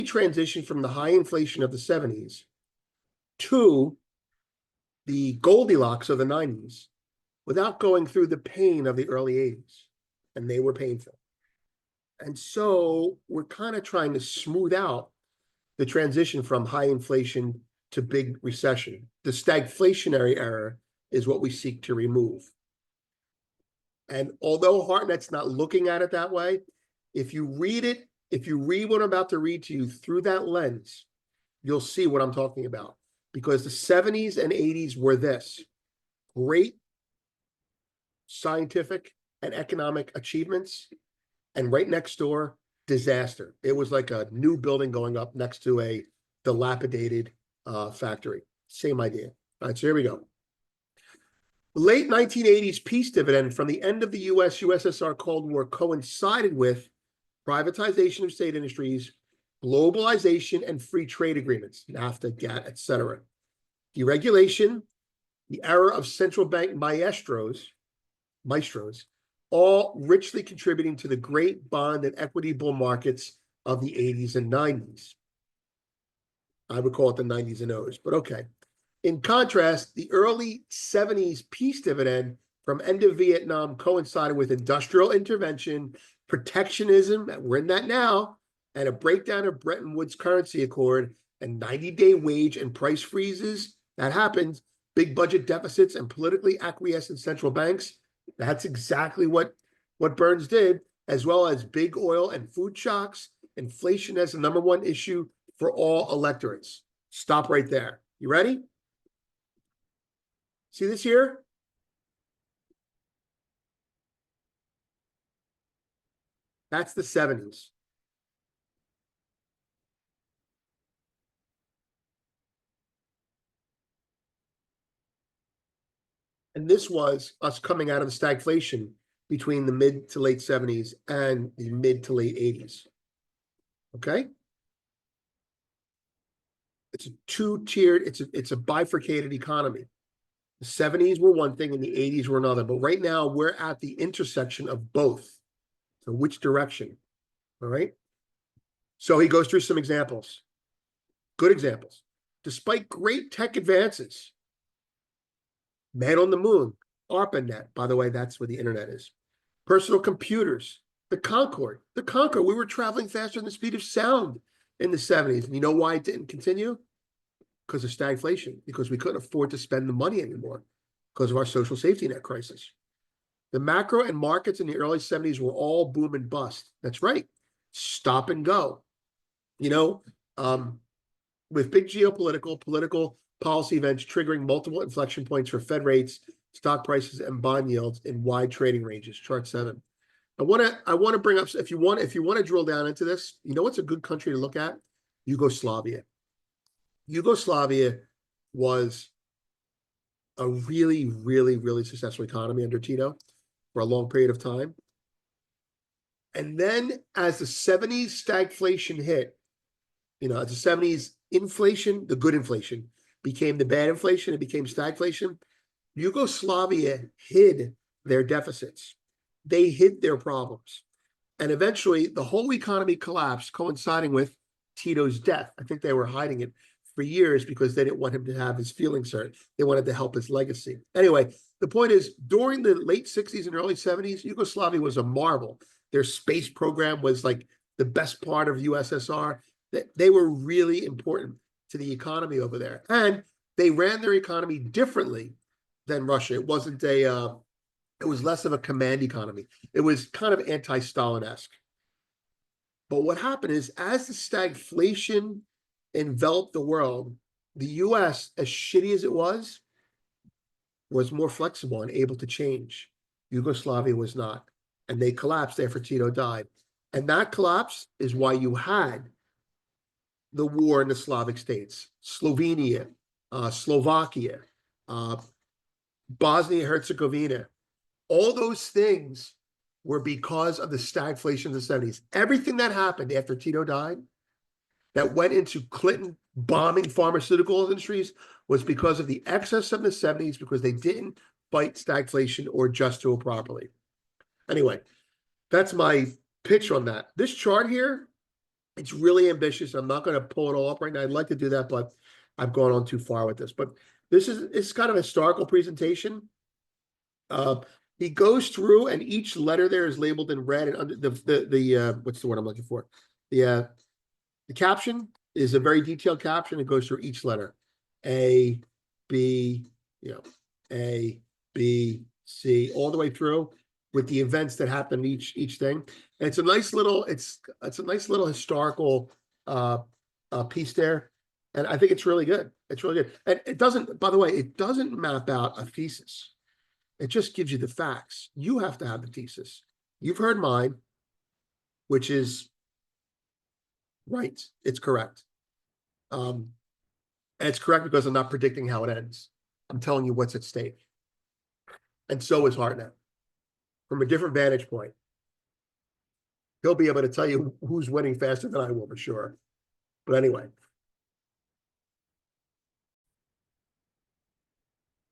transition from the high inflation of the 70s to the Goldilocks of the 90s without going through the pain of the early 80s. And they were painful. And so we're kind of trying to smooth out the transition from high inflation to big recession. The stagflationary era is what we seek to remove. And although Hartnett's not looking at it that way, if you read it, if you read what I'm about to read to you through that lens, you'll see what I'm talking about. Because the 70s and 80s were this: great scientific and economic achievements, and right next door, disaster. It was like a new building going up next to a dilapidated factory. Same idea. All right, so here we go. The late 1980s peace dividend from the end of the USSR Cold War coincided with privatization of state industries, globalization, and free trade agreements, NAFTA, GATT, etc. Deregulation, the era of central bank maestros, all richly contributing to the great bond and equity bull markets of the 80s and 90s. I would call it the 90s and O's, but okay. In contrast, the early 70s peace dividend from end of Vietnam coincided with industrial intervention, protectionism, we're in that now, and a breakdown of Bretton Woods currency accord and 90-day wage and price freezes. That happened. Big budget deficits and politically acquiescent central banks. That's exactly what Burns did, as well as big oil and food shocks, inflation as the #1 issue for all electorates. Stop right there. You ready? See this here? That's the 70s. And this was us coming out of the stagflation between the mid to late 70s and the mid to late 80s. Okay? It's a two-tiered, it's a bifurcated economy. The 70s were one thing and the 80s were another. But right now, we're at the intersection of both. So which direction? All right? So he goes through some examples. Good examples. Despite great tech advances, man on the moon, ARPANET, by the way, that's where the internet is. Personal computers, the Concorde, we were traveling faster than the speed of sound in the 70s. And you know why it didn't continue? Because of stagflation, because we couldn't afford to spend the money anymore because of our social safety net crisis. The macro and markets in the early 70s were all boom and bust. That's right. Stop and go. You know, with big political policy events triggering multiple inflection points for Fed rates, stock prices, and bond yields in wide trading ranges. Chart 7. I want to bring up, if you want to drill down into this, you know what's a good country to look at? Yugoslavia. Yugoslavia was a really, really, really successful economy under Tito for a long period of time. And then as the 70s stagflation hit, you know, as the 70s inflation, the good inflation, became the bad inflation, it became stagflation, Yugoslavia hid their deficits. They hid their problems. And eventually, the whole economy collapsed, coinciding with Tito's death. I think they were hiding it for years because they didn't want him to have his feelings hurt. They wanted to help his legacy. Anyway, the point is, during the late 60s and early 70s, Yugoslavia was a marvel. Their space program was like the best part of USSR. They were really important to the economy over there. And they ran their economy differently than Russia. It wasn't it was less of a command economy. It was kind of anti-Stalin-esque. But what happened is, as the stagflation enveloped the world, the US, as shitty as it was more flexible and able to change. Yugoslavia was not. And they collapsed after Tito died. And that collapse is why you had the war in the Slavic states, Slovenia, Slovakia, Bosnia-Herzegovina. All those things were because of the stagflation of the 70s. Everything that happened after Tito died that went into Clinton bombing pharmaceutical industries was because of the excess of the 70s, because they didn't fight stagflation or adjust to it properly. Anyway, that's my pitch on that. This chart here It's really ambitious. I'm not going to pull it all up right now. I'd like to do that, but I've gone on too far with this. But it's kind of a historical presentation. He goes through, and each letter there is labeled in red, and under the what's the word I'm looking for? The caption is a very detailed caption. It goes through each letter. A, B, A, B, C, all the way through with the events that happen each thing. And it's a nice little historical piece there. And I think it's really good. It's really good. And it doesn't, by the way, it doesn't map out a thesis. It just gives you the facts. You have to have the thesis. You've heard mine, which is right. It's correct. And it's correct because I'm not predicting how it ends. I'm telling you what's at stake. And so is Hartnett. From a different vantage point. He'll be able to tell you who's winning faster than I will, for sure. But anyway.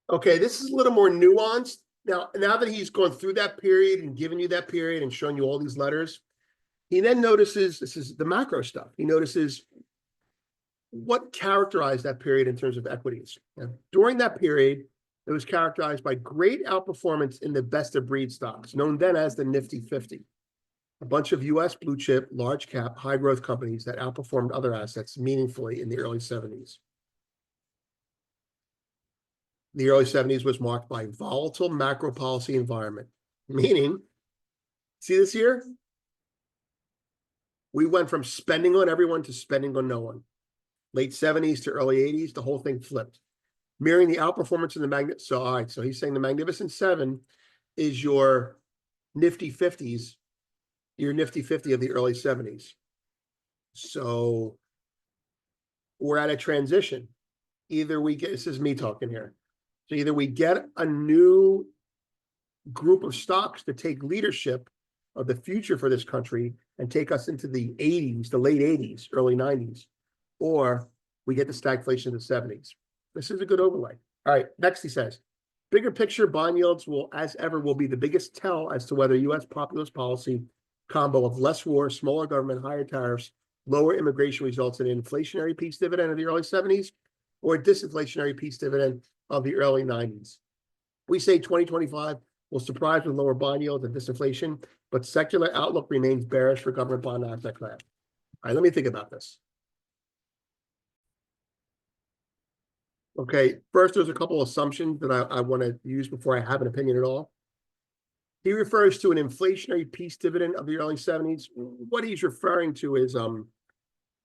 Okay, this is a little more nuanced. Now that he's gone through that period and given you that period and shown you all these letters, he then notices, this is the macro stuff. He notices what characterized that period in terms of equities. Now, during that period, it was characterized by great outperformance in the best of breed stocks, known then as the Nifty 50. A bunch of US blue chip, large cap, high growth companies that outperformed other assets meaningfully in the early 70s. The early 70s was marked by volatile macro policy environment, meaning, see this here? We went from spending on everyone to spending on no one. Late 70s to early 80s, the whole thing flipped. Mirroring the outperformance in the so all right, so he's saying the Magnificent Seven is your Nifty 50s, your Nifty 50 of the early 70s. So we're at a transition. Either we get, this is me talking here. So either we get a new group of stocks to take leadership of the future for this country and take us into the 80s, the late 80s, early 90s, or we get the stagflation in the 70s. This is a good overlay. All right, next he says, bigger picture bond yields will, as ever, will be the biggest tell as to whether U.S. populist policy combo of less war, smaller government, higher tariffs, lower immigration results in an inflationary peace dividend of the early 70s or a disinflationary peace dividend of the early 90s. We say 2025 will surprise with lower bond yields and disinflation, but secular outlook remains bearish for government bond asset class. All right, let me think about this. Okay, first, there's a couple assumptions that I want to use before I have an opinion at all. He refers to an inflationary peace dividend of the early 70s. What he's referring to is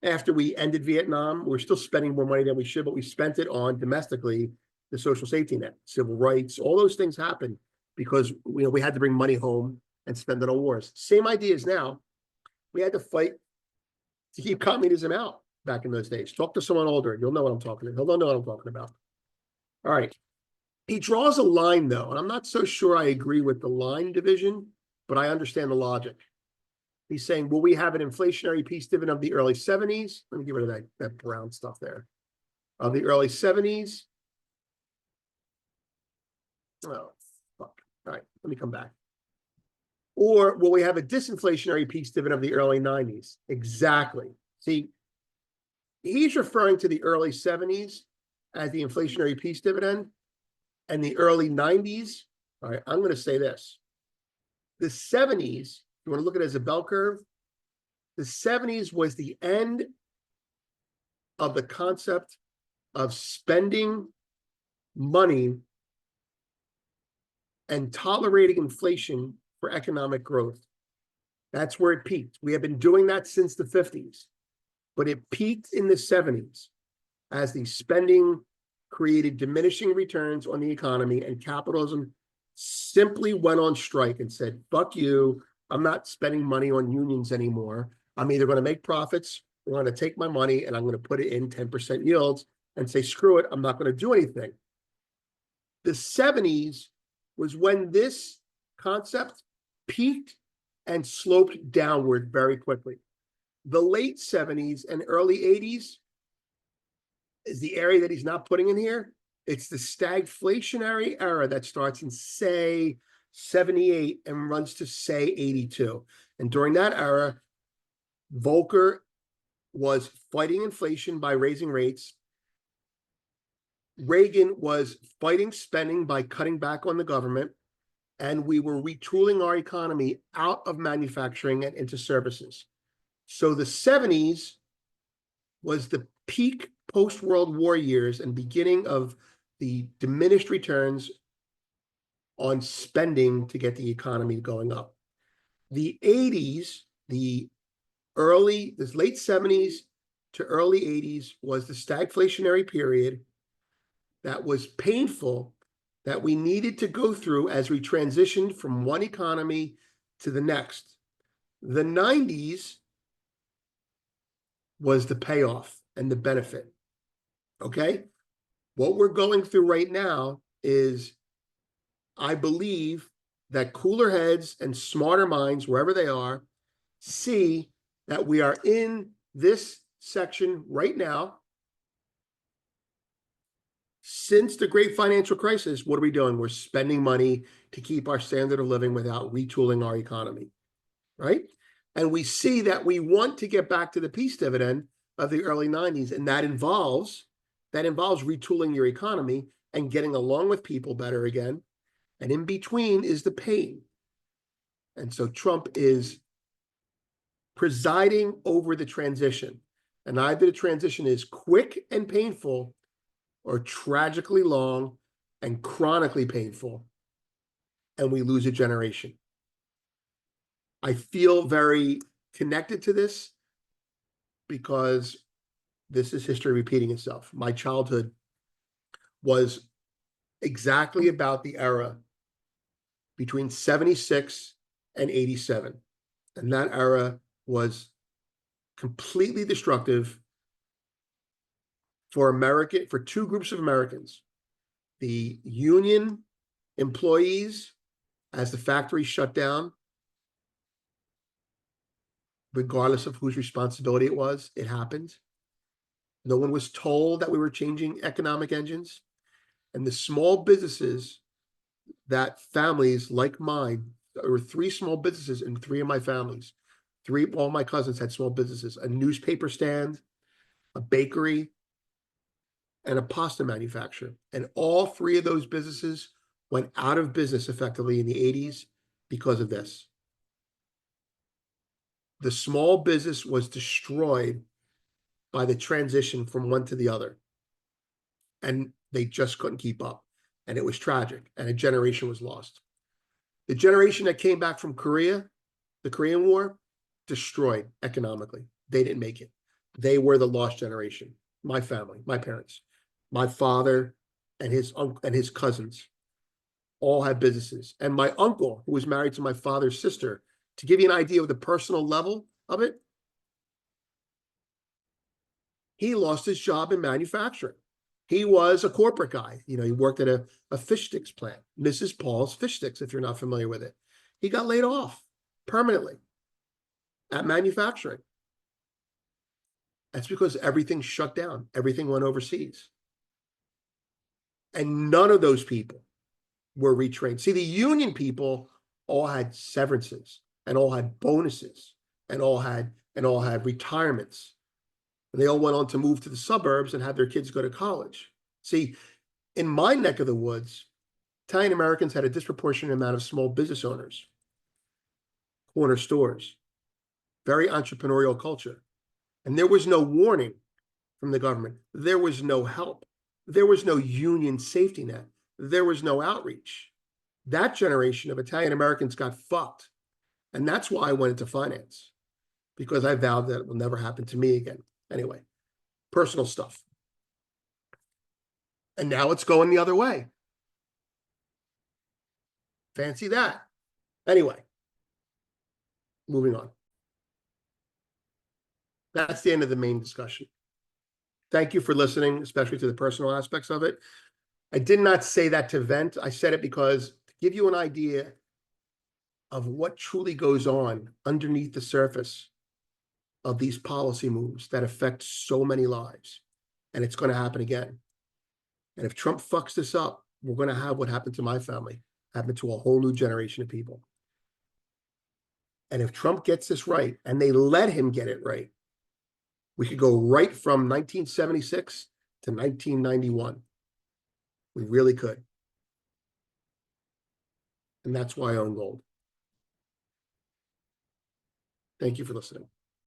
after we ended Vietnam, we're still spending more money than we should, but we spent it on domestically, the social safety net, civil rights, all those things happened because we had to bring money home and spend it on wars. Same ideas now. We had to fight to keep communism out back in those days. Talk to someone older. You'll know what I'm talking about. He'll know what I'm talking about. All right. He draws a line, though, and I'm not so sure I agree with the line division, but I understand the logic. He's saying, will we have an inflationary peace dividend of the early 70s? Let me get rid of that brown stuff there. Of the early 70s. Oh, fuck. All right, let me come back. Or will we have a disinflationary peace dividend of the early 90s? Exactly. See, he's referring to the early 70s as the inflationary peace dividend and the early 90s. All right, I'm going to say this. The 70s, you want to look at it as a bell curve? The 70s was the end of the concept of spending money and tolerating inflation for economic growth. That's where it peaked. We have been doing that since the 50s, but it peaked in the 70s as the spending created diminishing returns on the economy, and capitalism simply went on strike and said, fuck you, I'm not spending money on unions anymore. I'm either going to make profits or I'm going to take my money and I'm going to put it in 10% yields and say, screw it, I'm not going to do anything. The 70s was when this concept peaked and sloped downward very quickly. The late 70s and early 80s is the area that he's not putting in here. It's the stagflationary era that starts in, say, 78 and runs to, say, 82. And during that era, Volcker was fighting inflation by raising rates. Reagan was fighting spending by cutting back on the government. And we were retooling our economy out of manufacturing and into services. So the 70s was the peak post-World War years and beginning of the diminished returns on spending to get the economy going up. The 80s, the late 70s to early 80s was the stagflationary period that was painful, that we needed to go through as we transitioned from one economy to the next. The 90s was the payoff and the benefit, okay? What we're going through right now is, I believe that cooler heads and smarter minds, wherever they are, see that we are in this section right now. Since the great financial crisis, what are we doing? We're spending money to keep our standard of living without retooling our economy, right? And we see that we want to get back to the peace dividend of the early 90s, and that involves retooling your economy and getting along with people better again. And in between is the pain. And so Trump is presiding over the transition. And either the transition is quick and painful or tragically long and chronically painful, and we lose a generation. I feel very connected to this because this is history repeating itself. My childhood was exactly about the era between 76 and 87. And that era was completely destructive for two groups of Americans: the union employees, as the factory shut down, regardless of whose responsibility it was, it happened. No one was told that we were changing economic engines. And the small businesses that families like mine, there were 3 small businesses in 3 of my families. All my cousins had small businesses: a newspaper stand, a bakery, and a pasta manufacturer. And all 3 of those businesses went out of business effectively in the 80s because of this. The small business was destroyed by the transition from one to the other. And they just couldn't keep up. And it was tragic. And a generation was lost. The generation that came back from Korea, the Korean War, destroyed economically. They didn't make it. They were the lost generation. My family, my parents, my father and his cousins all had businesses. And my uncle, who was married to my father's sister, to give you an idea of the personal level of it, he lost his job in manufacturing. He was a corporate guy. You know, he worked at a fish sticks plant, Mrs. Paul's Fish Sticks, if you're not familiar with it. He got laid off permanently at manufacturing. That's because everything shut down. Everything went overseas. And none of those people were retrained. See, the union people all had severances and all had bonuses and all had retirements. And they all went on to move to the suburbs and have their kids go to college. See, in my neck of the woods, Italian Americans had a disproportionate amount of small business owners, corner stores, very entrepreneurial culture. And there was no warning from the government. There was no help. There was no union safety net. There was no outreach. That generation of Italian Americans got fucked. And that's why I went into finance, because I vowed that it will never happen to me again. Anyway, personal stuff. And now it's going the other way. Fancy that. Anyway, moving on. That's the end of the main discussion. Thank you for listening, especially to the personal aspects of it. I did not say that to vent. I said it because to give you an idea of what truly goes on underneath the surface of these policy moves that affect so many lives. And it's going to happen again. And if Trump fucks this up, we're going to have what happened to my family happen to a whole new generation of people. And if Trump gets this right, and they let him get it right, We could go right from 1976 to 1991. We really could. And that's why I own gold. Thank you for listening.